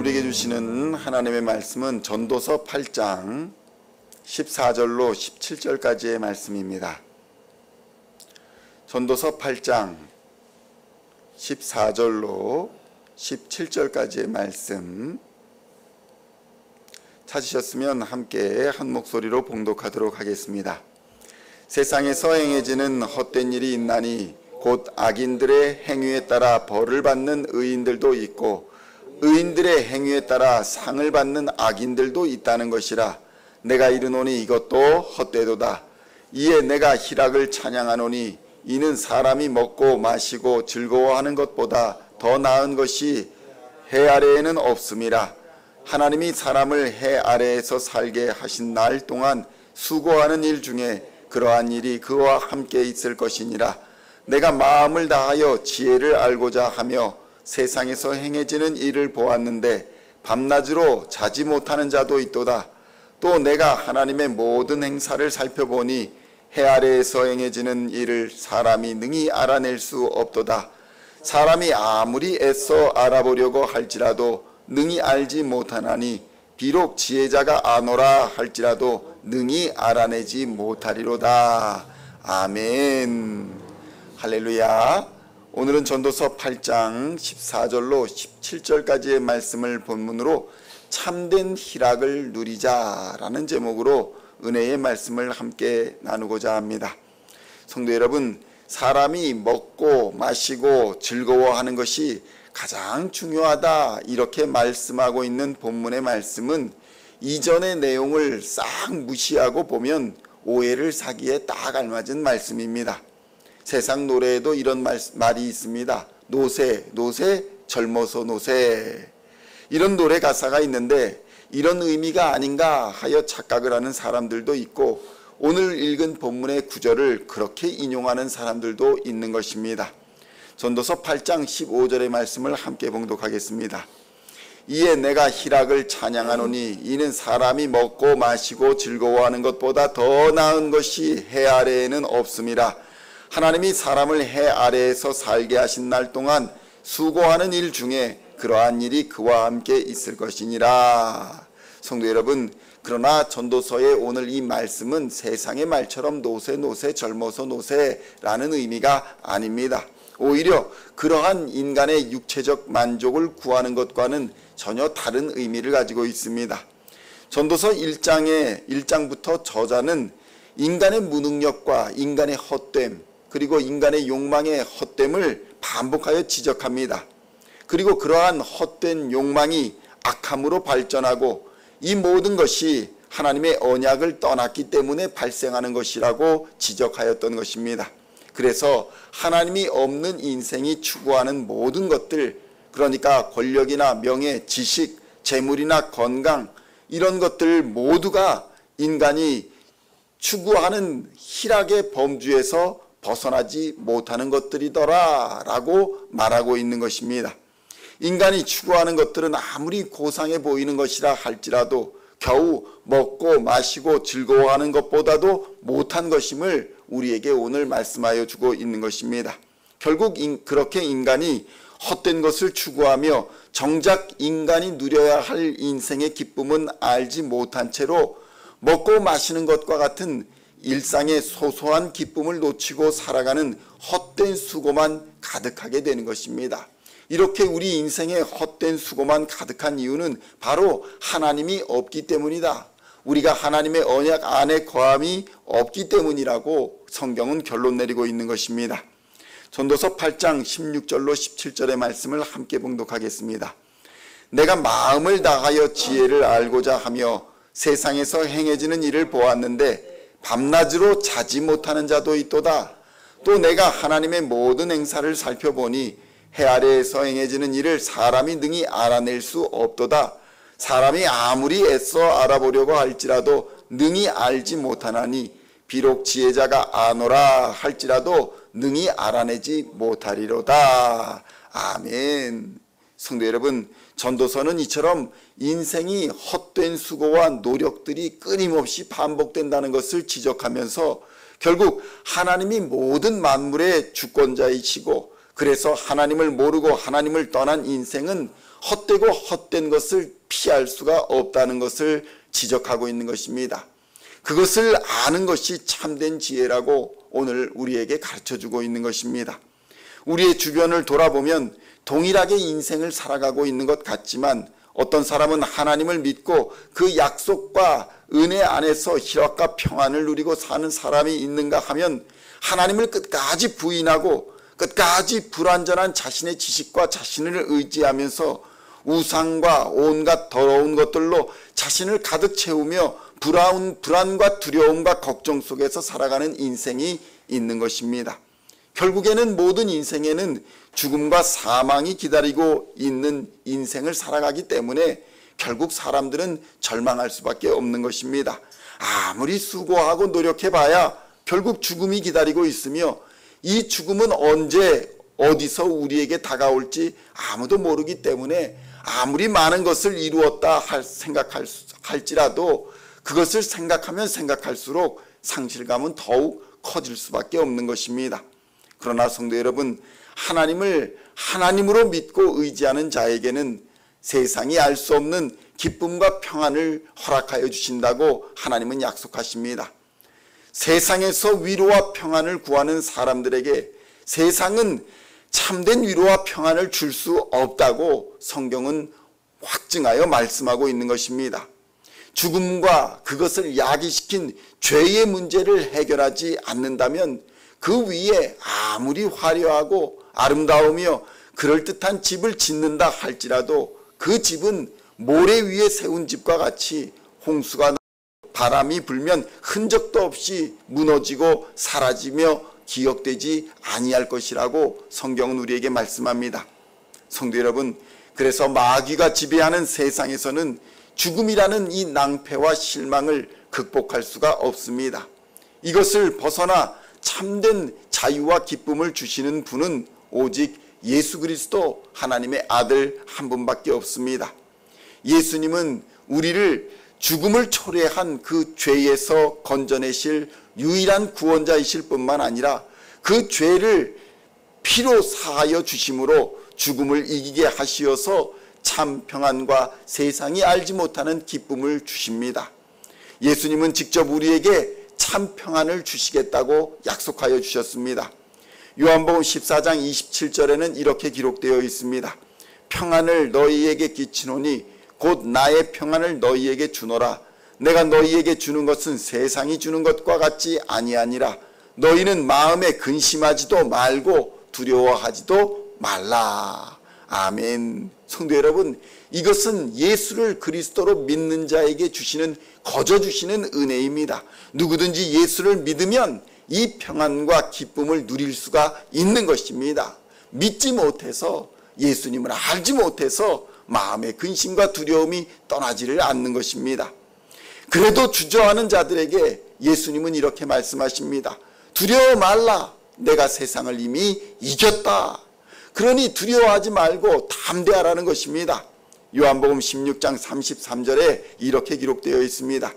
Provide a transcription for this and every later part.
우리에게 주시는 하나님의 말씀은 전도서 8장 14절로 17절까지의 말씀입니다. 전도서 8장 14절로 17절까지의 말씀 찾으셨으면 함께 한 목소리로 봉독하도록 하겠습니다. 세상에서 행해지는 헛된 일이 있나니 곧 악인들의 행위에 따라 벌을 받는 의인들도 있고 의인들의 행위에 따라 상을 받는 악인들도 있다는 것이라. 내가 이르노니 이것도 헛되도다. 이에 내가 희락을 찬양하노니 이는 사람이 먹고 마시고 즐거워하는 것보다 더 나은 것이 해 아래에는 없음이라. 하나님이 사람을 해 아래에서 살게 하신 날 동안 수고하는 일 중에 그러한 일이 그와 함께 있을 것이니라. 내가 마음을 다하여 지혜를 알고자 하며 세상에서 행해지는 일을 보았는데 밤낮으로 자지 못하는 자도 있도다. 또 내가 하나님의 모든 행사를 살펴보니 해 아래에서 행해지는 일을 사람이 능히 알아낼 수 없도다. 사람이 아무리 애써 알아보려고 할지라도 능히 알지 못하나니 비록 지혜자가 아노라 할지라도 능히 알아내지 못하리로다. 아멘. 할렐루야. 오늘은 전도서 8장 14절로 17절까지의 말씀을 본문으로 참된 희락을 누리자라는 제목으로 은혜의 말씀을 함께 나누고자 합니다. 성도 여러분, 사람이 먹고 마시고 즐거워하는 것이 가장 중요하다 이렇게 말씀하고 있는 본문의 말씀은 이전의 내용을 싹 무시하고 보면 오해를 사기에 딱 알맞은 말씀입니다. 세상 노래에도 이런 말이 있습니다. 노새 노새 젊어서 노새. 이런 노래 가사가 있는데 이런 의미가 아닌가 하여 착각을 하는 사람들도 있고 오늘 읽은 본문의 구절을 그렇게 인용하는 사람들도 있는 것입니다. 전도서 8장 15절의 말씀을 함께 봉독하겠습니다. 이에 내가 희락을 찬양하노니 이는 사람이 먹고 마시고 즐거워하는 것보다 더 나은 것이 해 아래에는 없음이라. 하나님이 사람을 해 아래에서 살게 하신 날 동안 수고하는 일 중에 그러한 일이 그와 함께 있을 것이니라. 성도 여러분, 그러나 전도서의 오늘 이 말씀은 세상의 말처럼 노새 노새 젊어서 노새라는 의미가 아닙니다. 오히려 그러한 인간의 육체적 만족을 구하는 것과는 전혀 다른 의미를 가지고 있습니다. 전도서 1장부터 저자는 인간의 무능력과 인간의 헛됨 그리고 인간의 욕망의 헛됨을 반복하여 지적합니다. 그리고 그러한 헛된 욕망이 악함으로 발전하고 이 모든 것이 하나님의 언약을 떠났기 때문에 발생하는 것이라고 지적하였던 것입니다. 그래서 하나님이 없는 인생이 추구하는 모든 것들, 그러니까 권력이나 명예, 지식, 재물이나 건강 이런 것들 모두가 인간이 추구하는 희락의 범주에서 벗어나지 못하는 것들이더라 라고 말하고 있는 것입니다. 인간이 추구하는 것들은 아무리 고상해 보이는 것이라 할지라도 겨우 먹고 마시고 즐거워하는 것보다도 못한 것임을 우리에게 오늘 말씀하여 주고 있는 것입니다. 결국 그렇게 인간이 헛된 것을 추구하며 정작 인간이 누려야 할 인생의 기쁨은 알지 못한 채로 먹고 마시는 것과 같은 일상의 소소한 기쁨을 놓치고 살아가는 헛된 수고만 가득하게 되는 것입니다. 이렇게 우리 인생에 헛된 수고만 가득한 이유는 바로 하나님이 없기 때문이다. 우리가 하나님의 언약 안에 거함이 없기 때문이라고 성경은 결론 내리고 있는 것입니다. 전도서 8장 16절로 17절의 말씀을 함께 봉독하겠습니다. 내가 마음을 다하여 지혜를 알고자 하며 세상에서 행해지는 일을 보았는데 밤낮으로 자지 못하는 자도 있도다. 또 내가 하나님의 모든 행사를 살펴보니 해 아래에서 행해지는 일을 사람이 능히 알아낼 수 없도다. 사람이 아무리 애써 알아보려고 할지라도 능히 알지 못하나니 비록 지혜자가 아노라 할지라도 능히 알아내지 못하리로다. 아멘. 성도 여러분, 전도서는 이처럼 인생이 헛된 수고와 노력들이 끊임없이 반복된다는 것을 지적하면서 결국 하나님이 모든 만물의 주권자이시고 그래서 하나님을 모르고 하나님을 떠난 인생은 헛되고 헛된 것을 피할 수가 없다는 것을 지적하고 있는 것입니다. 그것을 아는 것이 참된 지혜라고 오늘 우리에게 가르쳐주고 있는 것입니다. 우리의 주변을 돌아보면 동일하게 인생을 살아가고 있는 것 같지만 어떤 사람은 하나님을 믿고 그 약속과 은혜 안에서 희락과 평안을 누리고 사는 사람이 있는가 하면 하나님을 끝까지 부인하고 끝까지 불완전한 자신의 지식과 자신을 의지하면서 우상과 온갖 더러운 것들로 자신을 가득 채우며 불안과 두려움과 걱정 속에서 살아가는 인생이 있는 것입니다. 결국에는 모든 인생에는 죽음과 사망이 기다리고 있는 인생을 살아가기 때문에 결국 사람들은 절망할 수밖에 없는 것입니다. 아무리 수고하고 노력해봐야 결국 죽음이 기다리고 있으며 이 죽음은 언제 어디서 우리에게 다가올지 아무도 모르기 때문에 아무리 많은 것을 이루었다 생각할지라도 그것을 생각하면 생각할수록 상실감은 더욱 커질 수밖에 없는 것입니다. 그러나 성도 여러분, 하나님을 하나님으로 믿고 의지하는 자에게는 세상이 알 수 없는 기쁨과 평안을 허락하여 주신다고 하나님은 약속하십니다. 세상에서 위로와 평안을 구하는 사람들에게 세상은 참된 위로와 평안을 줄 수 없다고 성경은 확증하여 말씀하고 있는 것입니다. 죽음과 그것을 야기시킨 죄의 문제를 해결하지 않는다면 그 위에 아무리 화려하고 아름다우며 그럴듯한 집을 짓는다 할지라도 그 집은 모래 위에 세운 집과 같이 홍수가 나고 바람이 불면 흔적도 없이 무너지고 사라지며 기억되지 아니할 것이라고 성경은 우리에게 말씀합니다. 성도 여러분, 그래서 마귀가 지배하는 세상에서는 죽음이라는 이 낭패와 실망을 극복할 수가 없습니다. 이것을 벗어나 참된 자유와 기쁨을 주시는 분은 오직 예수 그리스도 하나님의 아들 한 분밖에 없습니다. 예수님은 우리를 죽음을 초래한 그 죄에서 건져내실 유일한 구원자이실 뿐만 아니라 그 죄를 피로 사하여 주심으로 죽음을 이기게 하시어서 참 평안과 세상이 알지 못하는 기쁨을 주십니다. 예수님은 직접 우리에게 참 평안을 주시겠다고 약속하여 주셨습니다. 요한복음 14장 27절에는 이렇게 기록되어 있습니다. 평안을 너희에게 끼치노니 곧 나의 평안을 너희에게 주노라. 내가 너희에게 주는 것은 세상이 주는 것과 같지 아니하니라. 너희는 마음에 근심하지도 말고 두려워하지도 말라. 아멘. 성도 여러분, 이것은 예수를 그리스도로 믿는 자에게 주시는 거저 주시는 은혜입니다. 누구든지 예수를 믿으면 이 평안과 기쁨을 누릴 수가 있는 것입니다. 믿지 못해서 예수님을 알지 못해서 마음의 근심과 두려움이 떠나지를 않는 것입니다. 그래도 주저하는 자들에게 예수님은 이렇게 말씀하십니다. 두려워 말라. 내가 세상을 이미 이겼다. 그러니 두려워하지 말고 담대하라는 것입니다. 요한복음 16장 33절에 이렇게 기록되어 있습니다.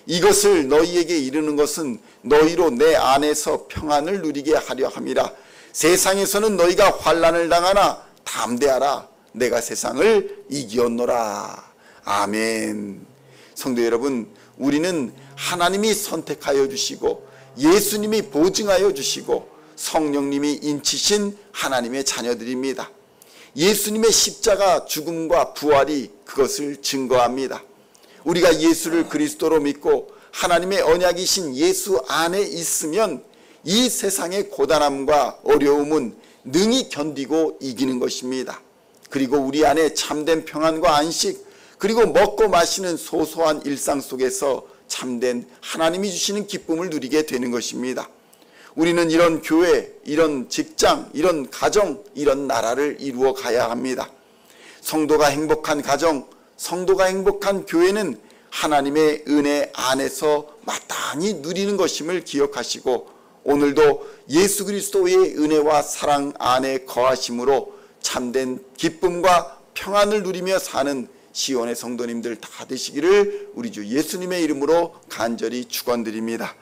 이것을 너희에게 이르는 것은 너희로 내 안에서 평안을 누리게 하려 함이라. 세상에서는 너희가 환난을 당하나 담대하라. 내가 세상을 이기었노라. 아멘. 성도 여러분, 우리는 하나님이 선택하여 주시고 예수님이 보증하여 주시고 성령님이 인치신 하나님의 자녀들입니다. 예수님의 십자가 죽음과 부활이 그것을 증거합니다. 우리가 예수를 그리스도로 믿고 하나님의 언약이신 예수 안에 있으면 이 세상의 고단함과 어려움은 능히 견디고 이기는 것입니다. 그리고 우리 안에 참된 평안과 안식, 그리고 먹고 마시는 소소한 일상 속에서 참된 하나님이 주시는 기쁨을 누리게 되는 것입니다. 우리는 이런 교회, 이런 직장, 이런 가정, 이런 나라를 이루어 가야 합니다. 성도가 행복한 가정, 성도가 행복한 교회는 하나님의 은혜 안에서 마땅히 누리는 것임을 기억하시고 오늘도 예수 그리스도의 은혜와 사랑 안에 거하심으로 참된 기쁨과 평안을 누리며 사는 시온의 성도님들 다 되시기를 우리 주 예수님의 이름으로 간절히 축원드립니다.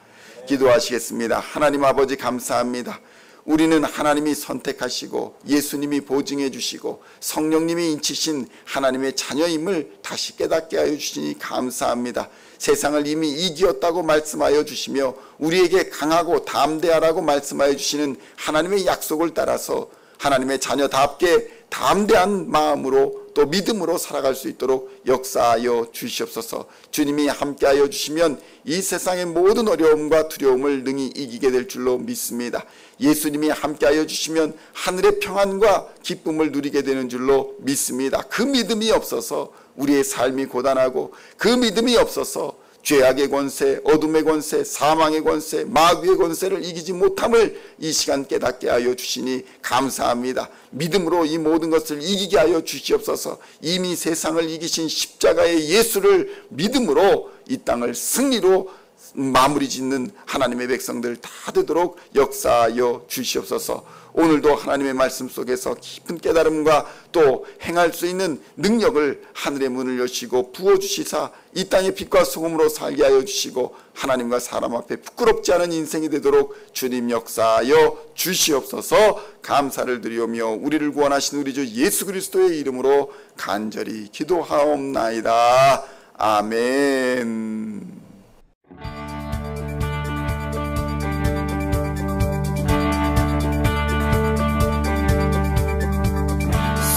기도하시겠습니다. 하나님 아버지 감사합니다. 우리는 하나님이 선택하시고 예수님이 보증해 주시고 성령님이 인치신 하나님의 자녀임을 다시 깨닫게 하여 주시니 감사합니다. 세상을 이미 이기었다고 말씀하여 주시며 우리에게 강하고 담대하라고 말씀하여 주시는 하나님의 약속을 따라서 하나님의 자녀답게 담대한 마음으로 또 믿음으로 살아갈 수 있도록 역사하여 주시옵소서. 주님이 함께하여 주시면 이 세상의 모든 어려움과 두려움을 능히 이기게 될 줄로 믿습니다. 예수님이 함께하여 주시면 하늘의 평안과 기쁨을 누리게 되는 줄로 믿습니다. 그 믿음이 없어서 우리의 삶이 고단하고 그 믿음이 없어서 죄악의 권세, 어둠의 권세, 사망의 권세, 마귀의 권세를 이기지 못함을 이 시간 깨닫게 하여 주시니 감사합니다. 믿음으로 이 모든 것을 이기게 하여 주시옵소서. 이미 세상을 이기신 십자가의 예수를 믿음으로 이 땅을 승리로 마무리 짓는 하나님의 백성들 다 되도록 역사하여 주시옵소서. 오늘도 하나님의 말씀 속에서 깊은 깨달음과 또 행할 수 있는 능력을 하늘의 문을 여시고 부어주시사 이 땅의 빛과 소금으로 살게 하여 주시고 하나님과 사람 앞에 부끄럽지 않은 인생이 되도록 주님 역사하여 주시옵소서. 감사를 드리오며 우리를 구원하신 우리 주 예수 그리스도의 이름으로 간절히 기도하옵나이다. 아멘.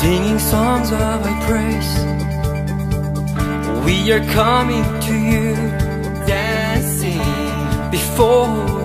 Singing songs of thy praise, we are coming to you, dancing before